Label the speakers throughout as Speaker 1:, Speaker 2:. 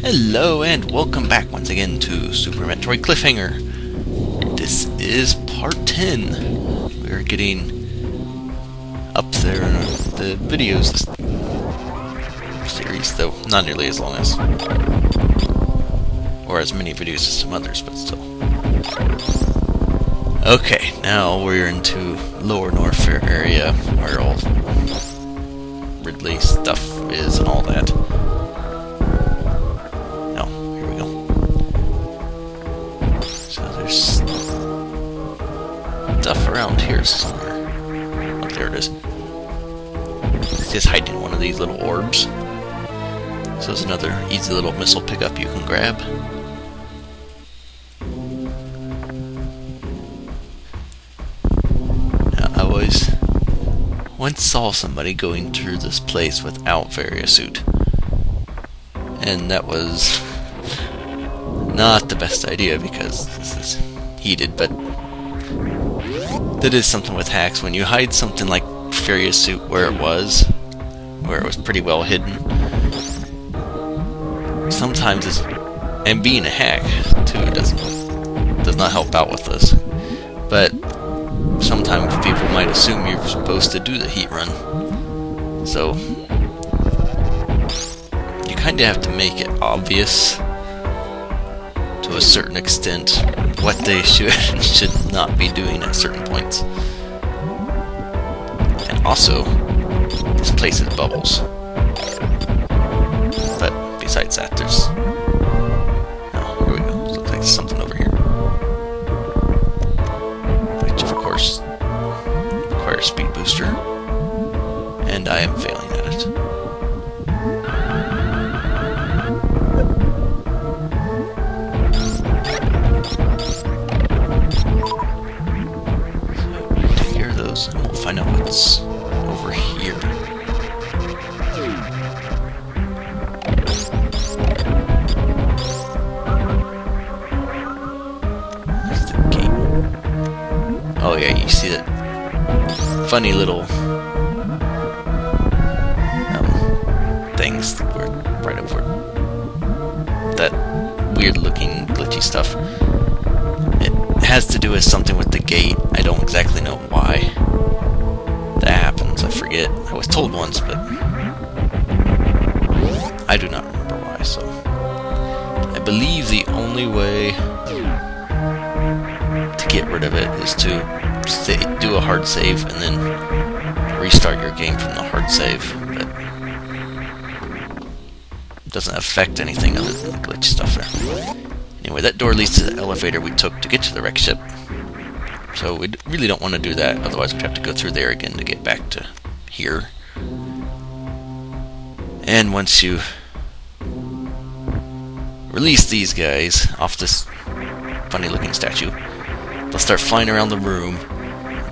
Speaker 1: Hello and welcome back once again to Super Metroid Cliffhanger. This is part 10. We're getting up there in the videos series, though not nearly as long as, or as many videos as some others, but still. Okay, now we're into Lower Norfair area, where all Ridley stuff is and all that. Stuff around here somewhere. Oh, there it is. It's just hiding in one of these little orbs. So there's another easy little missile pickup you can grab. Now, I once saw somebody going through this place without various suit. And that was not the best idea because this is heated, but that is something with hacks. When you hide something like Furious Suit where it was pretty well hidden, sometimes and being a hack too does not help out with this. But sometimes people might assume you're supposed to do the heat run, so you kind of have to make it obvious to a certain extent what they should and should not be doing at certain points. And also, this place is bubbles. But besides that, there's... Oh, here we go. Looks like there's something over here. Which, of course, requires speed booster. And I am failing at it. And we'll find out what's over here. There's the gate. Oh yeah, you see that funny little things that were right over that weird looking glitchy stuff. It has to do with something with the gate. I don't exactly know why that happens. I forget. I was told once, but I do not remember why. So I believe the only way to get rid of it is to do a hard save and then restart your game from the hard save. But it doesn't affect anything other than the glitch stuff there. Anyway, that door leads to the elevator we took to get to the wreck ship. So we really don't want to do that, otherwise we'd have to go through there again to get back to here. And once you release these guys off this funny looking statue, they'll start flying around the room.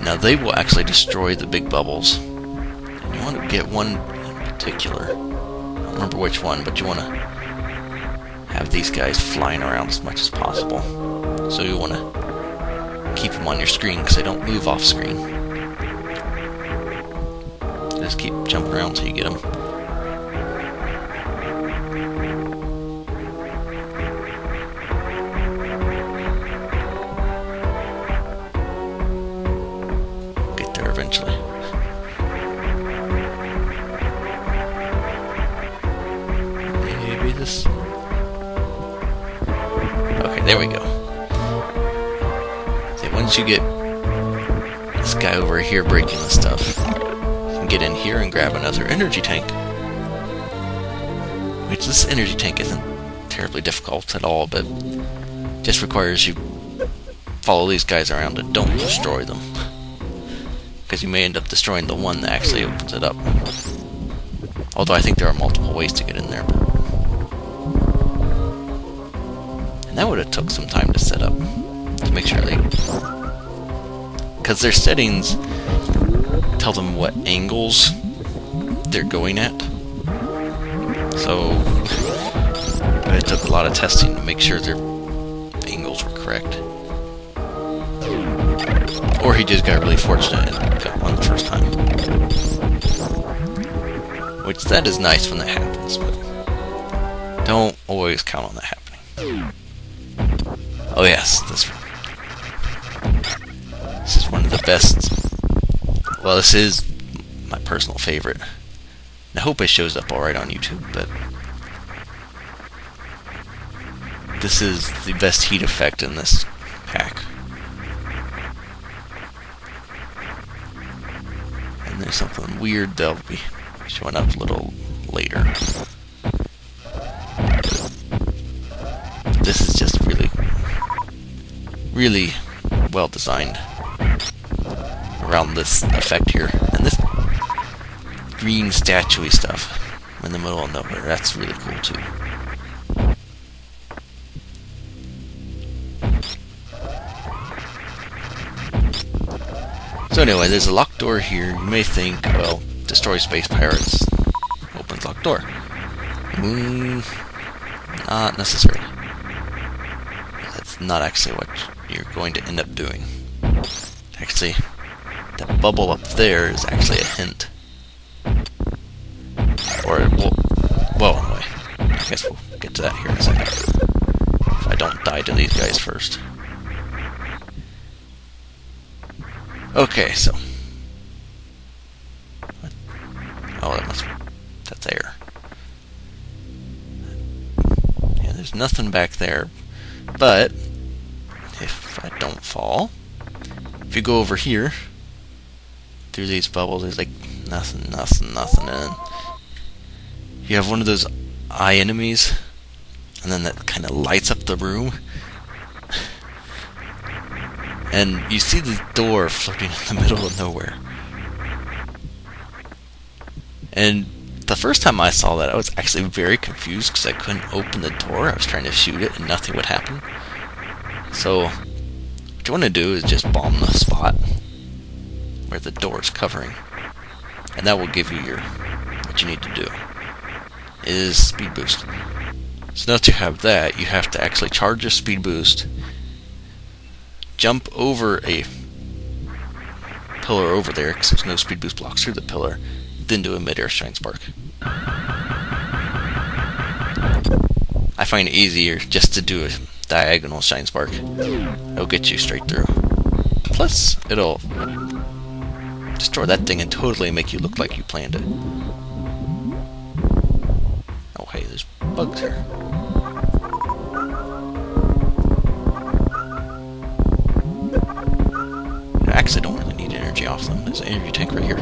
Speaker 1: Now they will actually destroy the big bubbles. And you want to get one in particular. I don't remember which one, but you want to have these guys flying around as much as possible. So you want to keep them on your screen because they don't move off screen. Just keep jumping around until you get them. Get there eventually. Maybe this... Okay, there we go. Once you get this guy over here breaking the stuff, you can get in here and grab another energy tank. Which this energy tank isn't terribly difficult at all, but just requires you follow these guys around and don't destroy them. Because you may end up destroying the one that actually opens it up. Although I think there are multiple ways to get in there. And that would have took some time to set up. To make sure because their settings tell them what angles they're going at. So it took a lot of testing to make sure their angles were correct. Or he just got really fortunate and got one the first time. Which, that is nice when that happens, but Don't always count on that happening. Oh yes, this is one of the best. Well, this is my personal favorite. I hope it shows up alright on YouTube, but this is the best heat effect in this pack. And there's something weird that'll be showing up a little later. But this is just really well designed around this effect here. And this green statue-y stuff in the middle of nowhere, that's really cool too. So anyway, there's a locked door here. You may think, well, destroy space pirates, opens locked door. Not necessarily. That's not actually what you're going to end up doing. Actually, that bubble up there is actually a hint. Or, well, anyway, I guess we'll get to that here in a second. If I don't die to these guys first. Okay, so. Oh, that's air. Yeah, there's nothing back there. But, if I don't fall, if you go over here, through these bubbles, there's like nothing, and you have one of those eye enemies, and then that kind of lights up the room. And you see the door floating in the middle of nowhere. And the first time I saw that, I was actually very confused because I couldn't open the door. I was trying to shoot it and nothing would happen. So, what you want to do is just bomb the spot where the door is covering. And that will give you what you need to do. Is speed boost. So now that you have that, you have to actually charge a speed boost, jump over a pillar over there, because there's no speed boost blocks through the pillar, then do a mid-air shine spark. I find it easier just to do a diagonal shine spark. It'll get you straight through. Plus, it'll destroy that thing and totally make you look like you planned it. Oh hey, there's bugs here. I actually don't really need energy off them. There's an energy tank right here.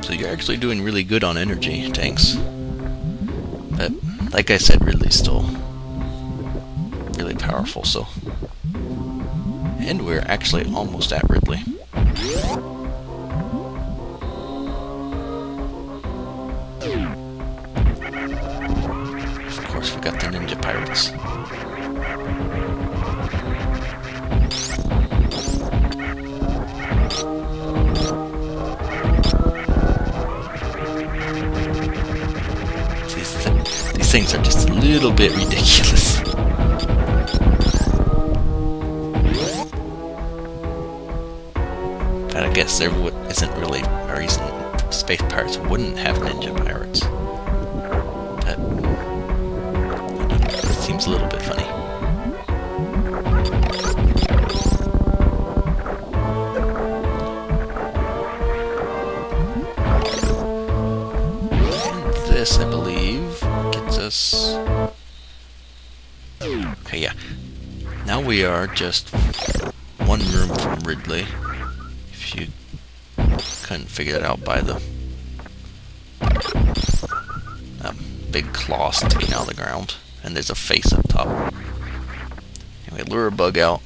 Speaker 1: So you're actually doing really good on energy tanks. But, like I said, Ridley's still really powerful, so. And we're actually almost at Ridley. Of course, we got the ninja pirates. These things are just a little bit ridiculous. But I guess there isn't really a reason space pirates wouldn't have ninja pirates. But it seems a little bit funny. And this, I believe, gets us... Okay, yeah. Now we are just one room from Ridley. If you couldn't figure that out by the big claw sticking out of the ground. And there's a face up top. Anyway, lure a bug out.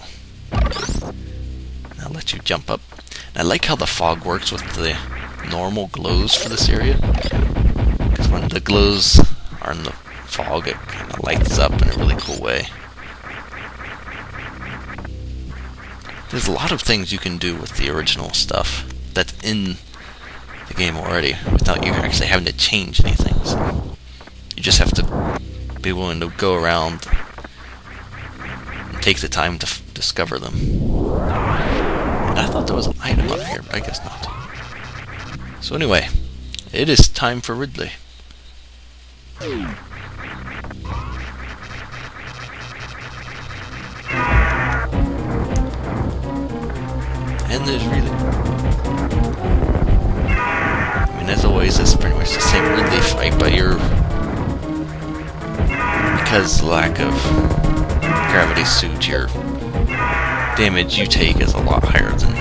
Speaker 1: And I'll let you jump up. And I like how the fog works with the normal glows for this area. Because when the glows are in the fog, it kind of lights up in a really cool way. There's a lot of things you can do with the original stuff that's in the game already without you actually having to change anything. So you just have to be willing to go around and take the time to discover them. And I thought there was an item up here, but I guess not. So anyway, it is time for Ridley. And there's really... I mean, as always, it's pretty much the same Ridley fight, but because the lack of gravity suit, your damage you take is a lot higher than...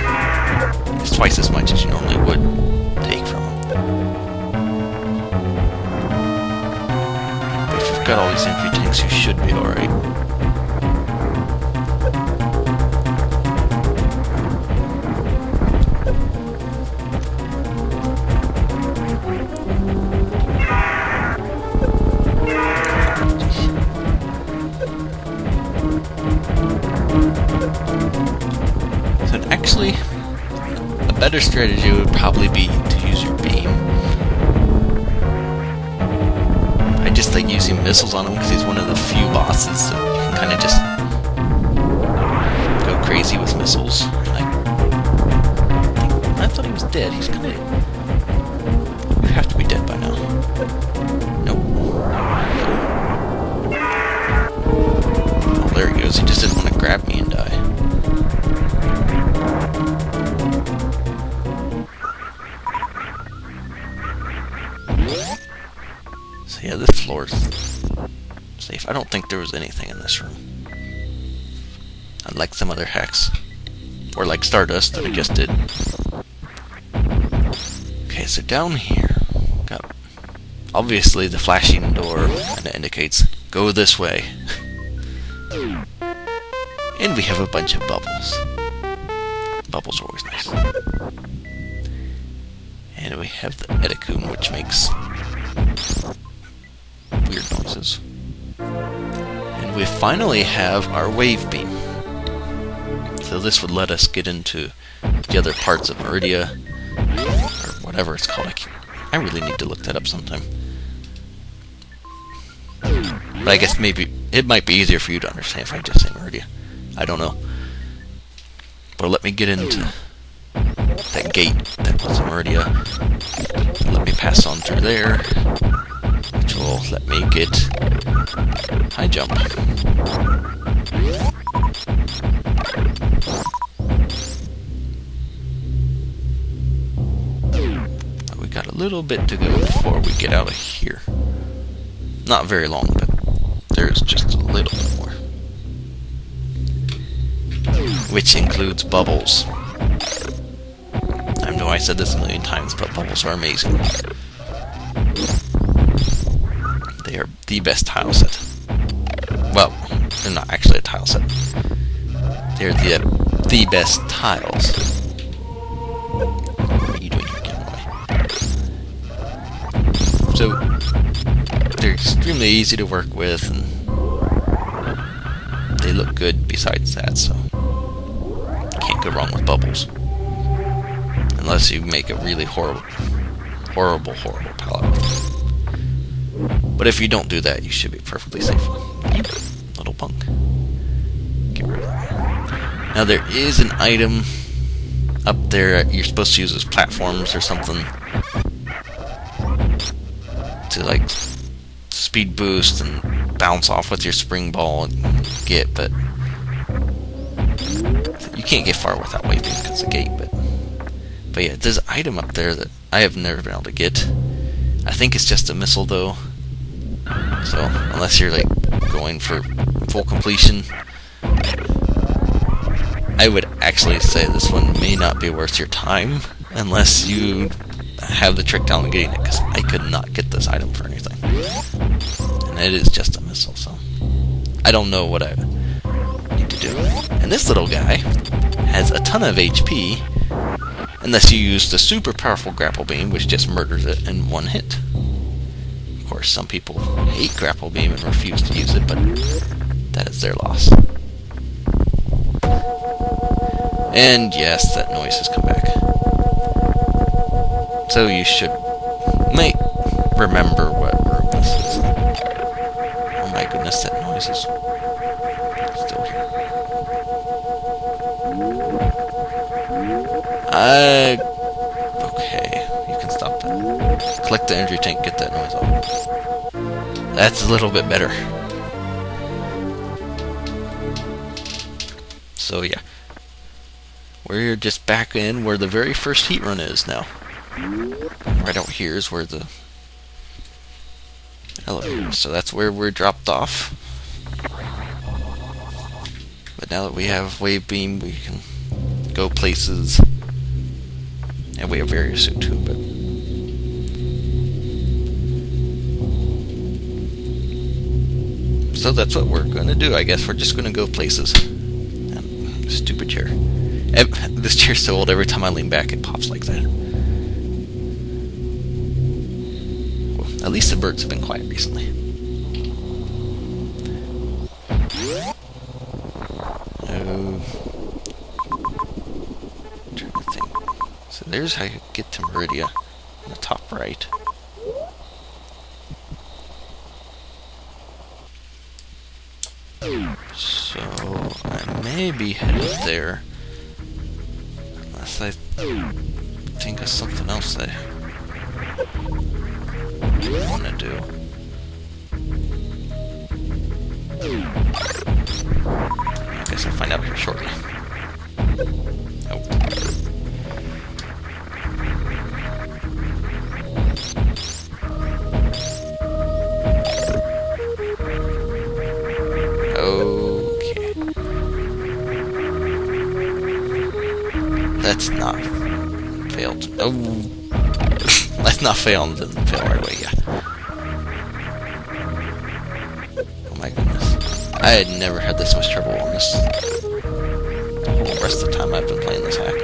Speaker 1: It's twice as much as you normally would take from them. But if you've got all these infantry tanks, you should be alright. Actually, a better strategy would probably be to use your beam. I just like using missiles on him because he's one of the few bosses that you can kind of just go crazy with missiles. I thought he was dead. He's kind of... You have to be dead by now. Nope. Oh, there he goes. He just didn't want to grab me and die. So yeah, this floor is safe. I don't think there was anything in this room. Unlike some other hacks. Or like Stardust that I just did. Okay, so down here, got obviously the flashing door kind of indicates, go this way. And we have a bunch of bubbles. Bubbles are always nice. And we have the Edicum, which makes weird noises. And we finally have our wave beam. So this would let us get into the other parts of Meridia, or whatever it's called. I really need to look that up sometime. But I guess maybe it might be easier for you to understand if I just say Meridia. I don't know. But let me get into that gate that was in Meridia. Let me pass on through there, which will let me get high jump. We got a little bit to go before we get out of here. Not very long, but there's just a little bit more. Which includes bubbles. I know I said this a million times, but bubbles are amazing. They are the best tile set. Well, they're not actually a tile set. They're the best tiles. What are you doing here, getting away? So, they're extremely easy to work with, and they look good besides that, so can't go wrong with bubbles. Unless you make a really horrible palette. But if you don't do that, you should be perfectly safe. You little punk. Get rid of that. Now there is an item up there you're supposed to use as platforms or something to like speed boost and bounce off with your spring ball and get, but you can't get far without waving because of the gate, but yeah, there's an item up there that I have never been able to get. I think it's just a missile though. So, unless you're like going for full completion, I would actually say this one may not be worth your time unless you have the trick down to getting it, because I could not get this item for anything. And it is just a missile, so I don't know what I need to do. And this little guy has a ton of HP, unless you use the super powerful grapple beam, which just murders it in one hit. Of course, some people hate grapple beam and refuse to use it, but that is their loss. And yes, that noise has come back. So you might remember what room this is. Oh my goodness, that noise is still here. Okay, you can Collect the energy tank, get that noise off. That's a little bit better. So yeah. We're just back in where the very first heat run is now. Right out here is where the elevator is. So that's where we're dropped off. But now that we have wave beam, we can go places. And we have various suit too, but so that's what we're gonna do. I guess we're just gonna go places. Stupid chair. This chair's so old, every time I lean back it pops like that. Well, at least the birds have been quiet recently. Oh. I'm trying to think. So there's how you get to Meridia on the top right. So I may be headed there. Unless I think of something else I want to do. I guess I'll find out here shortly. Oh. Okay. Let's not fail. Oh, let's not fail and then fail right away. Yeah. Oh my goodness. I had never had this much trouble on this the whole rest of the time I've been playing this hack.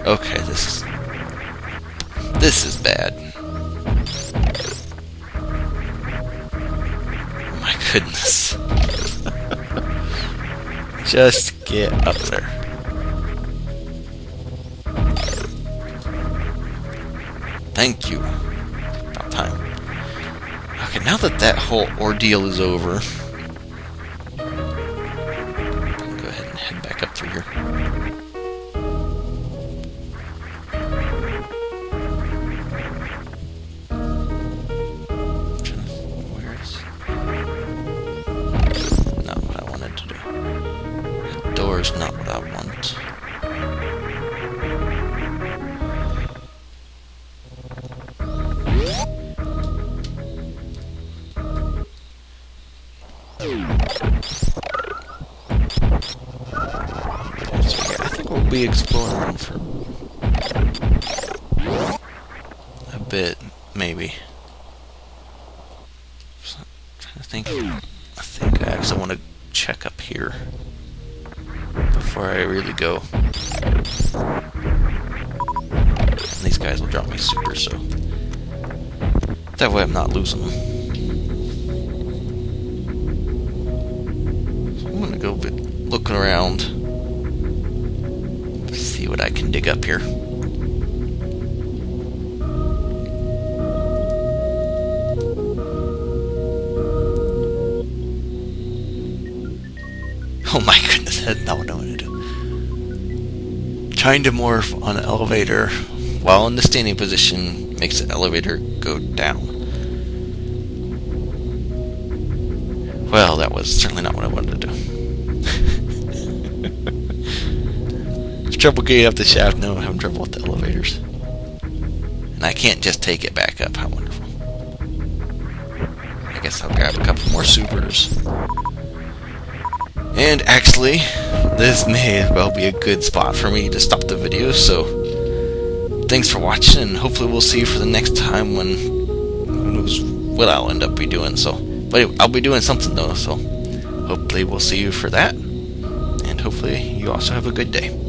Speaker 1: Okay, this is bad. Oh my goodness. Just get up there. Thank you. About time. Okay, now that that whole ordeal is over, I'll go ahead and head back up through here. Where is... Not what I wanted to do. The door's not what I want. Be exploring for a bit, maybe. So, I'm trying to think. I think I actually want to check up here before I really go. And these guys will drop me super, so that way I'm not losing them. So I'm gonna go a bit looking around. See what I can dig up here. Oh my goodness, that's not what I want to do. Trying to morph on an elevator while in the standing position makes the elevator go down. Well, that was certainly not what I wanted to do. Trouble getting up the shaft. No, I'm having trouble with the elevators. And I can't just take it back up. How wonderful. I guess I'll grab a couple more supers. And actually, this may as well be a good spot for me to stop the video. So, thanks for watching, and hopefully we'll see you for the next time when who knows what I'll end up be doing. So, but anyway, I'll be doing something though. So, hopefully we'll see you for that. And hopefully you also have a good day.